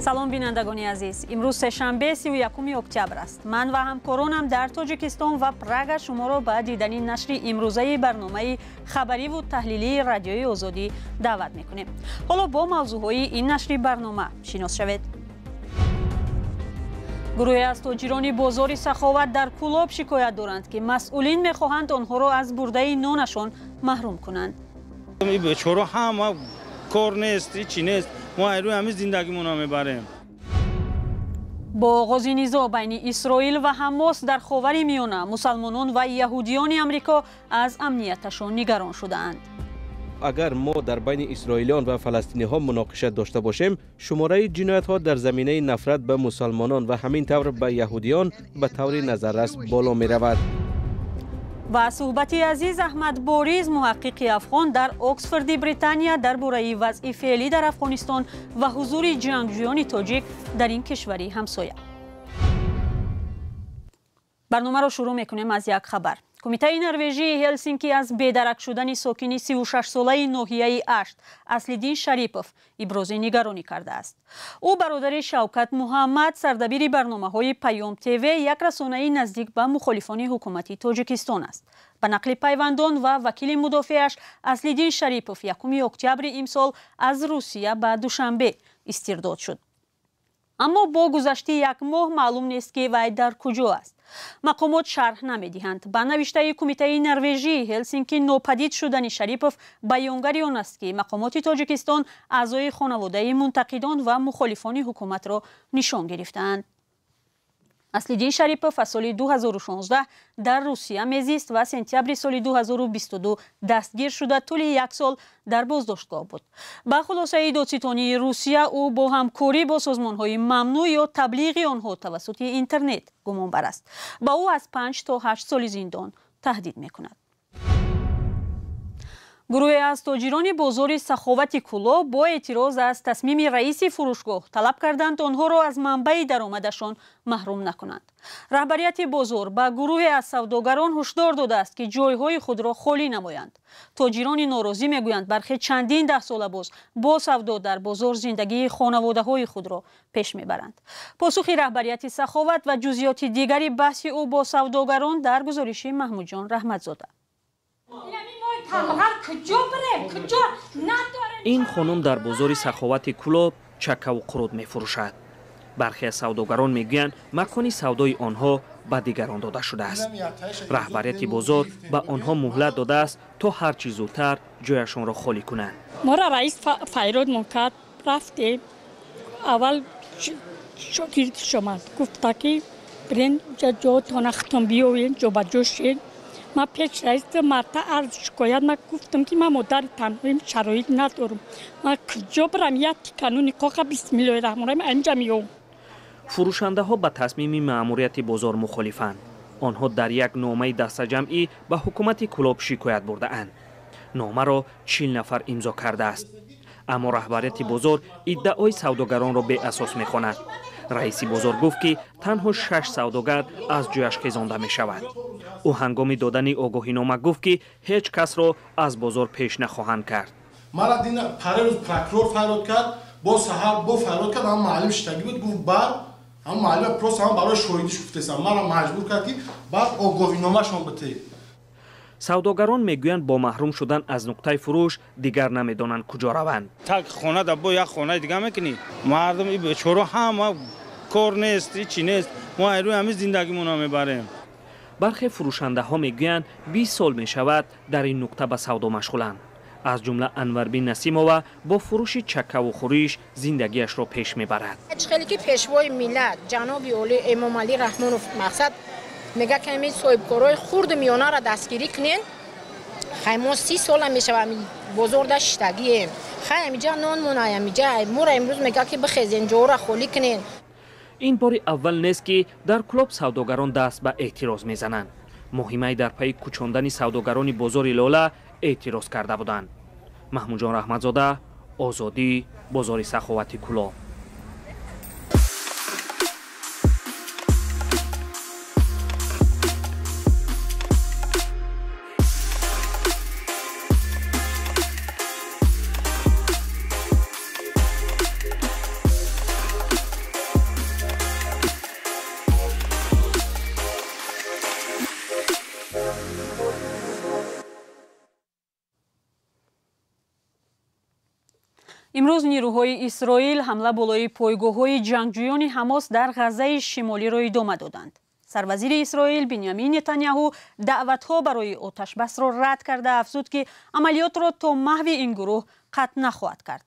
سلام بینندگان عزیز، امروز سه‌شنبه 31 اکتبر است. من و همکارانم در تاجیکستان و پراگ شما را به دیدن نشر امروزه برنامه خبری و تحلیلی رادیوی آزادی دعوت می‌کنیم. حالا با موضوعهای این نشر برنامه شناس شوید. گروهی از تاجران بازار سخاوت در کلاب شکایت دارند که مسئولین می‌خواهند آنها را از برده نانشان محروم کنند. بیچاره هم کار نیست، چی نیست. ما روی همین زندگیمون رو میبریم. با آغاز نزاع بین اسرائیل و حماس در خاور میانه، مسلمانان و یهودیان امریکا از امنیتشان نگران شدند. اگر ما در بین اسرائیلیان و فلسطینی ها مناقشه داشته باشیم، شماره جنایت ها در زمینه نفرت به مسلمانان و همین طور به یهودیان به طور نظررس بالا می رود. و صحبتی عزیز احمد باریز، محقق افغان در اکسفورد بریتانیا، درباره وضع فعلی در افغانستان و حضور جنگجویان تاجیک در این کشوری همسایه. برنامه را شروع میکنیم از یک خبر. کمیته نروژی هلسینکی از بی‌درک شدن ساکن 36 ساله ناحیه اشت اصل‌الدین شریپوف ابراز نگرانی کرده است. او برادر شوکت محمد، سردبیر برنامه‌های پیام تیوی، یک رسانه نزدیک به مخالفان حکومتی تاجیکستان است. به نقل پیوندان و وکیل مدافعش، اصل‌الدین شریپوف 1 اکتبر امسال از روسیه به دوشنبه استرداد شد. اما با گذشت یک ماه معلوم نیست که وی در کجا است. مقامات شرح نمی‌دهند. به نوشته کمیته نروژی هلسینکی، ناپدید شدن شریپوف بیانگر آن است که مقامات تاجیکستان اعضای خانواده منتقدان و مخالفان حکومت را نشان گرفتند. اصل‌الدین شریپوف از سال 2016 در روسیه میزیست و سپتامبر سال 2022 دستگیر شده طول 1 سال در بازداشتگاه بود. با خلاصه دادستانی روسیه، او با همکاری با سازمان‌های ممنوع یا تبلیغ آنها توسط اینترنت گمانبر است. با او از 5 تا 8 سال زندان تهدید می‌کند. گروهی از تاجران بازار سخاوت کلو با اعتراض از تصمیم رئیس فروشگاه طلب کردند آنها را از منبع درآمدشان محروم نکنند. رهبریت بازار به گروهی از سوداگران هشدار داده است که جایهای خود را خالی نمایند. تاجران ناراضی میگویند برخی چندین 10 سال با سودا در بازار زندگی خانواده‌های خود را پیش میبرند. پاسخ رهبریت سخاوت و جزئیات دیگری بحث او با سوداگران در گزارش محمود جان رحمتزاده. این خانم در بازار سخاوت کلوب چکه و قرود می فروشد. برخی از سوداگران می گویند مکان سودای آنها به دیگران داده شده است. رهبریت بازار به آنها مهلت داده است تا هر چیز زودتر جایشان را خالی کنند. ما را رئیس فیرود منکرد رفتیم. اول شاگرد شما گفت که برین جاتون ختم بیاوین جا به جوشین. ما پیش رئیس مرتا عرض شکایت ما گفتم که ما مادر تنهایم، شرایط ندارم. ما کجا برم؟ یک قانونی کاغ بسم الله الرحمن الرحیم اینجا میام. فروشنده ها به تصمیم مأموریت بازار مخالفند. آنها در یک نامه دسته جمعی به حکومت کلوب شکایت برده اند. نامه را 40 نفر امضا کرده است. اما رهبریت بازار ادعای سوداگران را بی اساس می‌خواند. رئیس بازار گفت که تنها 6 سوداگر از جایش خیزانده می شود. او هنگام دادن آگاهینامه گفت که هیچ کس را از بازار پیش نخواهند کرد. مرا دین پروز پروکرور فرود کرد، با سحر با فرود کرد، هم معلم شتگی بود، گفت بعد هم معلم پروس هم برای شویدیش گفتم. مرا مجبور کرد که بعد آگاهینامه شون بده. سوداگران میگویند با محروم شدن از نقطه فروش دیگر نمیدانند کجا روند. تک خانه دبا یک خانه دیگه میکنی. مردم این بیچاره هم کار نیست، چی نیست. ما روی همین زندگیمون رو میبریم. برخی فروشنده ها میگویند 20 سال می شود در این نقطه به سودا مشغولند. از جمله انوربین نسیمова با فروش چکه و خوریش زندگیش را پیش میبرد. خیلی که پیشوای ملت جناب علی امام علی رحمانوف مقصد میگه که همین صاحبکارای خرد میانه را دستگیری کنین. خیلی ما 30 سال میشه همین بازار داشتگیم. خیلی اینجا نان منایم اینجا مورا امروز میگه که بخیزین جا را خالی کنین. این باری اول نیست که در کلوب سوداگران دست به اعتراض میزنند. مهمه در پی کوچاندن سوداگران بازار لاله اعتراض کرده بودند. محمود جان رحمتزاده، آزادی، بازار سخاوت کلوب. امروز نیروهای اسرائیل حمله بالای پایگاه‌های جنگجویان حماس در غزه شمالی را ادامه دادند. سروزیر اسرائیل بنیامین نتانیاهو دعوت‌ها برای آتش بس را رد کرده افزود که عملیات را تا محو این گروه قطع نخواهد کرد.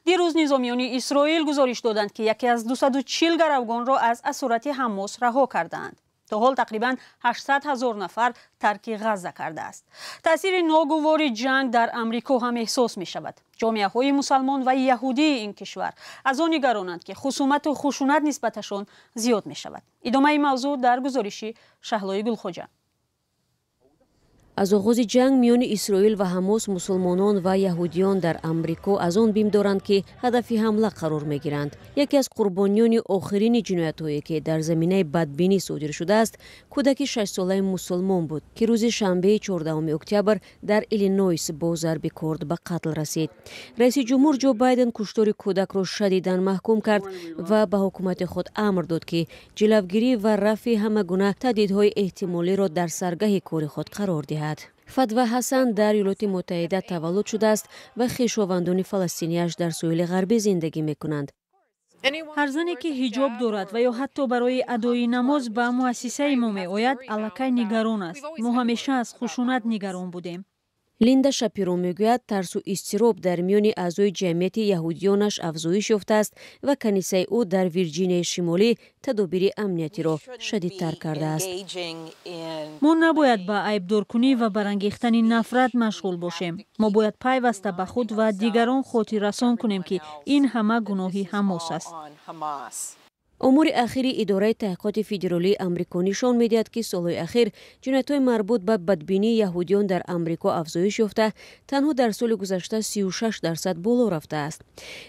دیروز نظامیان اسرائیل گزارش دادند که یکی از 240 گروگان را از اسارت حماس رها کردند. تا حال تقریباً 800,000 نفر ترک غزه کرده است. تأثیر ناگوار جنگ در امریکا هم احساس می شود. جامعه های مسلمان و یهودی این کشور از آن نگرانند که خصومت و خشونت نسبتشان زیاد می شود. ادامه موضوع در گزارشی شهلای گلخوجه. از آغاز جنگ میان اسرائیل و حماس مسلمانان و یهودیان در امریکا از آن بیم دارند که هدف حمله قرار میگیرند. یکی از قربانیان آخرین جنایت‌هایی که در زمینه بدبینی صادر شده است کودک 6 ساله مسلمان بود که روز شنبه 14 اکتبر در ایلینویس با ضرب کارد به قتل رسید. رئیس جمهور جو بایدن کشتار کودک را شدیداً محکوم کرد و به حکومت خود امر داد که جلوگیری و رفع همه گونه تهدیدهای احتمالی را در سرگاه کار خود قرار دهد. فدوه حسن در ایالات متحده تولد شده است و خویشاوندان فلسطینی‌اش در ساحل غربی زندگی می‌کنند. هر زنی که حجاب دارد و یا حتی برای ادای نماز به مؤسسه ما می‌آید الکی نگران است. ما همیشه از خشونت نگران بودیم. لیندا شاپیرو میگوید ترس و اضطراب در میان اعضای جمعیت یهودیانش افزایش یافته است و کنیسه او در ویرجینیا شمالی تدابیر امنیتی را شدیدتر کرده است. ما نباید با عیبدارکنی و برانگیختن نفرت مشغول باشیم. ما باید پیوسته به خود و دیگران خاطر رسان کنیم که این همه گناهی حماس است. امور اخیر اداره تحقیقات فدرالی آمریکا نشان می‌دهد که سالهای اخیر جنایت‌های مربوط به بدبینی یهودیان در آمریکا افزایش یافته، تنها در سال گذشته 36% بالا رفته است.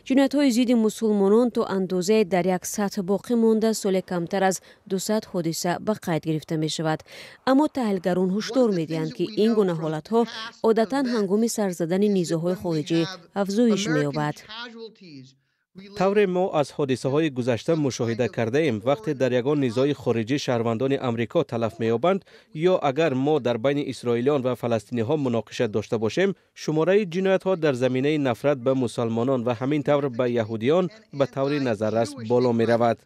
جنایت‌های ضد مسلمانان تا اندازه در یک سطح باقی مانده سال کمتر از 200 حادثه به قید گرفته می‌شود. اما تحلیلگران هشدار می‌دهند که این گونه حالت‌ها عادتاً هنگام سر زدن نیزه‌های خارجی افزایش می‌یابد. طور ما از حادثه های گذشته مشاهده کرده ایم وقتی در یگان نیزهای خارجی شهروندان امریکا تلف می‌یابند یا اگر ما در بین اسرائیلیان و فلسطینی ها مناقشه داشته باشیم شماره جنایت ها در زمینه نفرت به مسلمانان و همین طور به یهودیان به طور نظررس بالا می رود.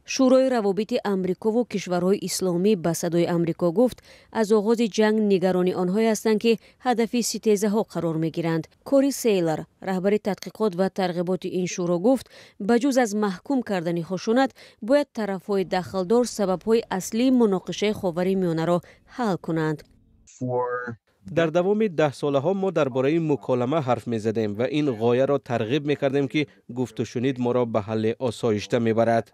شورای روابط امریکا و کشورهای اسلامی به صدای امریکا گفت از آغاز جنگ نگران آنهایی هستند که هدف ستیزه ها قرار می گیرند. کوری سیلر رهبر تحقیقات و ترغیبات این شورا گفت بجز از محکوم کردن خشونت باید طرفهای دخلدار سببهای اصلی مناقشه خاورمیانه را حل کنند. در دوام 10 ساله ها ما درباره مکالمه حرف می زدیم و این غایه را ترغیب می کردیم که گفت و شنید ما را به حل آسایشته می برد.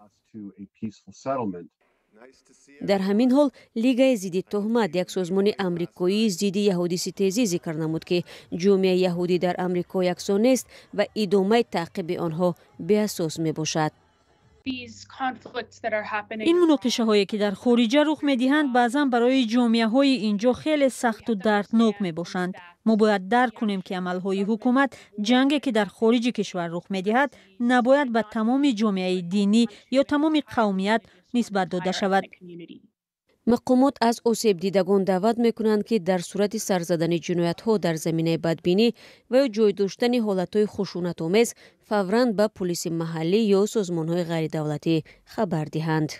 در همین حال لیگ ضد تهمت یک سازمان آمریکایی ضد یهودی ستیزی ذکر نمود که جامعه یهودی در آمریکا یکسان است و ادامه تعقیب آنها بی‌اساس می باشد. این مناقشه هایی که در خارجه رخ می دهند بعضا برای جامعه های اینجا خیلی سخت و دردناک می باشند. ما باید درک کنیم که عمل های حکومت جنگی که در خارج کشور رخ می دهد نباید به تمام جامعه دینی یا تمام قومیت نسبت داده شود. مقامات از آسیب دیدگان دعوت میکنند که در صورت سرزدن جنایت ها در زمینه بدبینی و یا جای داشتن حالت های خشونت آمیز فوراً به پلیس محلی یا سازمان های غیر دولتی خبر دهند.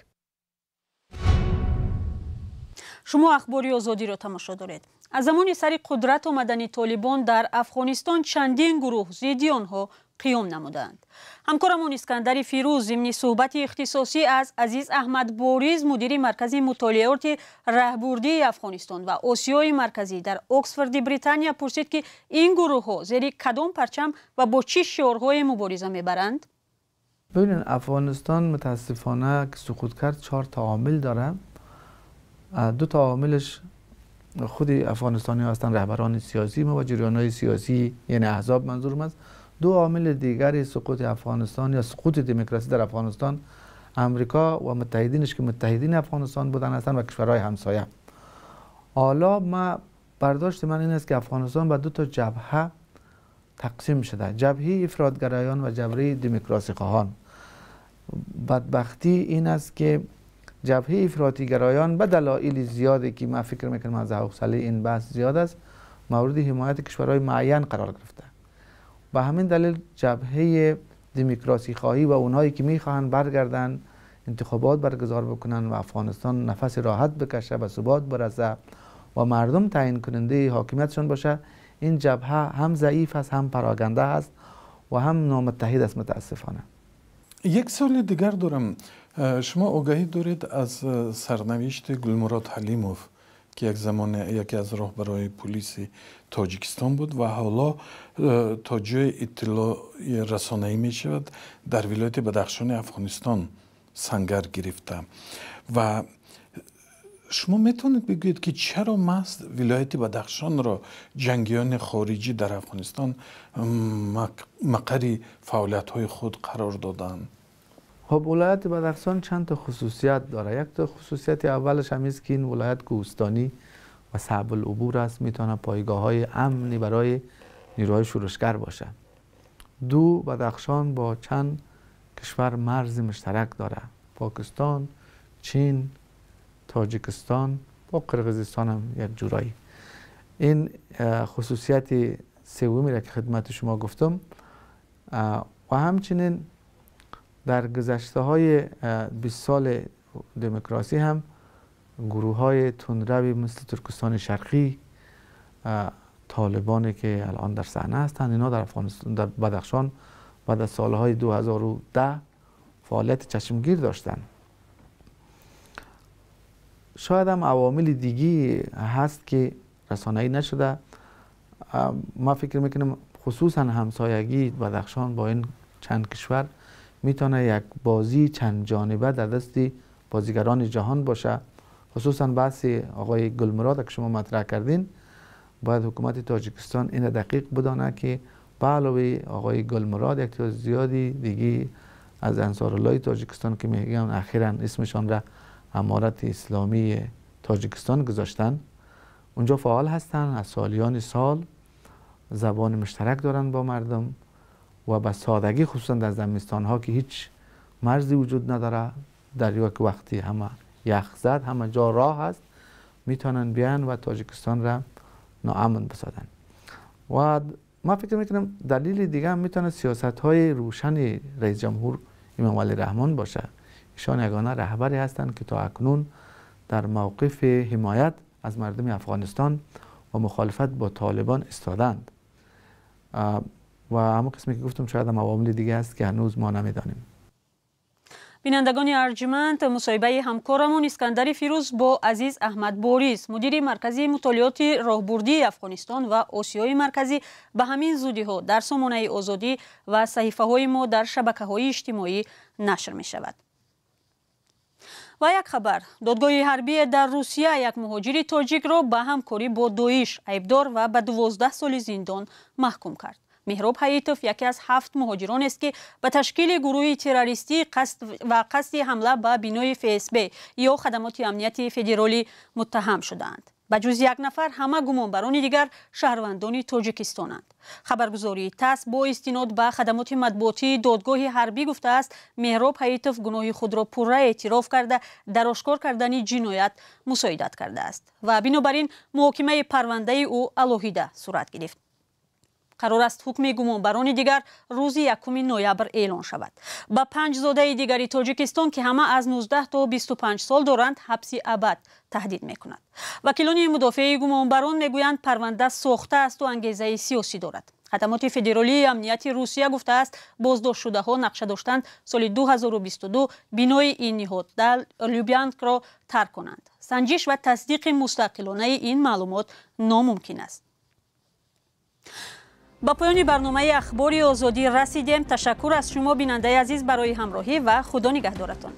شما اخباری آزادی را تماشا دارید. از زمان سر قدرت آمدن طالبان در افغانستان چندین گروه ضد آنها قیام نمودند. همکارمان اسکندر فیروز ضمن صحبت اختصاصی از عزیز احمد باریز مدیر مرکز مطالعات راهبردی افغانستان و آسیای مرکزی در اکسفورد بریتانیا پرسید که این گروه ها زیر کدام پرچم و با چه شعارهای مبارزه میبرند؟ ببینید افغانستان متاسفانه که سقوط کرد 4 تا عامل داره. 2 تا عاملش خود افغانستانی هستند، رهبران سیاسی و جریان‌های سیاسی یعنی احزاب منظورم است. 2 عامل دیگری سقوط افغانستان یا سقوط دموکراسی در افغانستان امریکا و متحدینش که متحدین افغانستان بودن هستند و کشورهای همسایه. حالا ما برداشت من این است که افغانستان به 2 تا جبهه تقسیم شده، جبهه افراطگرایان و جبهه دموکراسی خواهان. بدبختی این است که جبهه افراطیگرایان به دلایل زیادی که من فکر میکنم از حقوق این بحث زیاد است مورد حمایت کشورهای معین قرار گرفته. به همین دلیل جبهه دموکراسی خواهی و اونهایی که میخواهند برگردن انتخابات برگزار بکنن و افغانستان نفس راحت بکشه و ثبات برسه و مردم تعیین کننده حاکمیتشون باشه، این جبهه هم ضعیف است، هم پراکنده است و هم نامتحد است متاسفانه. یک سوال دیگر دارم. شما آگاهی دارید از سرنوشت گلمراد حلیموف که یک زمان یکی از راهبرای پلیس تاجیکستان بود و حالا تا جای اطلاع رسانه‌ای می شود در ولایت بدخشان افغانستان سنگر گرفته و شما میتونید بگویید که چرا محض ولایت بدخشان را جنگیان خارجی در افغانستان مقر فعالیت‌های خود قرار دادند؟ خب ولایت بدخشان چند تا خصوصیت داره. یک تا خصوصیت اولش هم است که این ولایت کوهستانی و صعب العبور است، میتونه پایگاه‌های امنی برای نیروهای شورشگر باشه. دو، بدخشان با چند کشور مرز مشترک داره، پاکستان، چین، تاجیکستان و قرقیزستان هم یک جورایی. این خصوصیت سومی را که خدمت شما گفتم و همچنین در گذشته های 20 سال دموکراسی هم گروه های تندروی مثل ترکستان شرقی، طالبانی که الان در صحنه هستند، اینا در افغانستان در بدخشان بعد از سالهای 2010 فعالیت چشمگیر داشتند. شاید هم عوامل دیگی هست که رسانه‌ای نشده. ما فکر میکنم خصوصا همسایگی بدخشان با این چند کشور میتونه یک بازی چند جانبه در دست بازیگران جهان باشه. خصوصا بحث آقای گلمراد که شما مطرح کردین، باید حکومت تاجیکستان این دقیق بدانه که به علاوه آقای گلمراد یک تعداد زیادی دیگه از انصارالله تاجیکستان که میگن اخیراً اسمشان را امارت اسلامی تاجیکستان گذاشتن، اونجا فعال هستن، از سالیان سال زبان مشترک دارن با مردم و به سادگی، خصوصا در زمستان ها که هیچ مرزی وجود نداره، در یک وقتی همه یخ زد، همه جا راه هست، میتونن بیان و تاجیکستان را ناامن بسازن. و ما فکر میکنم دلیل دیگه هم میتونه سیاست های روشن رئیس جمهور امام علی رحمان باشه. ایشان یگانه رهبری هستند که تا اکنون در موقف حمایت از مردم افغانستان و مخالفت با طالبان استادند و همون قسمی که گفتم شاید هم عوامل دیگه است که هنوز ما نمیدانیم. بینندگان ارجمند، مصاحبه همکارمون اسکندر فیروز با عزیز احمد بوریس، مدیر مرکزی مطالعات راهبردی افغانستان و آسیای مرکزی، به همین زودی ها در سامانه آزادی و صحیفه های ما در شبکه های اجتماعی نشر می شود. و یک خبر، دادگاه حربی در روسیه یک مهاجر تاجیک را به همکاری با داعش ایبدار و به 12 سال زندان محکوم کرد. مهراب حیاتوف یکی از 7 مهاجران است که به تشکیل گروه تروریستی قصد حمله به بینای FSB یا خدمات امنیت فدرالی متهم شدند. بجز یک نفر همه گمانبران دیگر شهروندان تاجیکستانند. خبرگزاری تاس با استناد به خدمات مطبوعاتی دادگاه حربی گفته است مهراب حیاتوف گناه خود را پرره اعتراف کرده در آشکار کردن جنایت مساعدت کرده است و بنابراین محاکمه پرونده او علیحده صورت گرفت. قرار است حکم گمانبران دیگر روز 1 نوامبر اعلان شود. با 5 زاده دیگری تاجیکستان که همه از 19 تا 25 سال دارند حبس ابد تهدید می‌کند. وکیلان مدافع گمانبران میگویند پرونده ساخته است و انگیزه سیاسی دارد. خدمات فدرالی امنیت روسیه گفته است بازداشت شده ها نقشه داشتند سال 2022 بینای این نهاد در لوبیانسک را ترک کنند. سنجش و تصدیق مستقلانه این معلومات ناممکن است. با پایان برنامه اخبار آزادی رسیدیم. تشکر از شما بیننده عزیز برای همراهی و خدا نگهدارتان.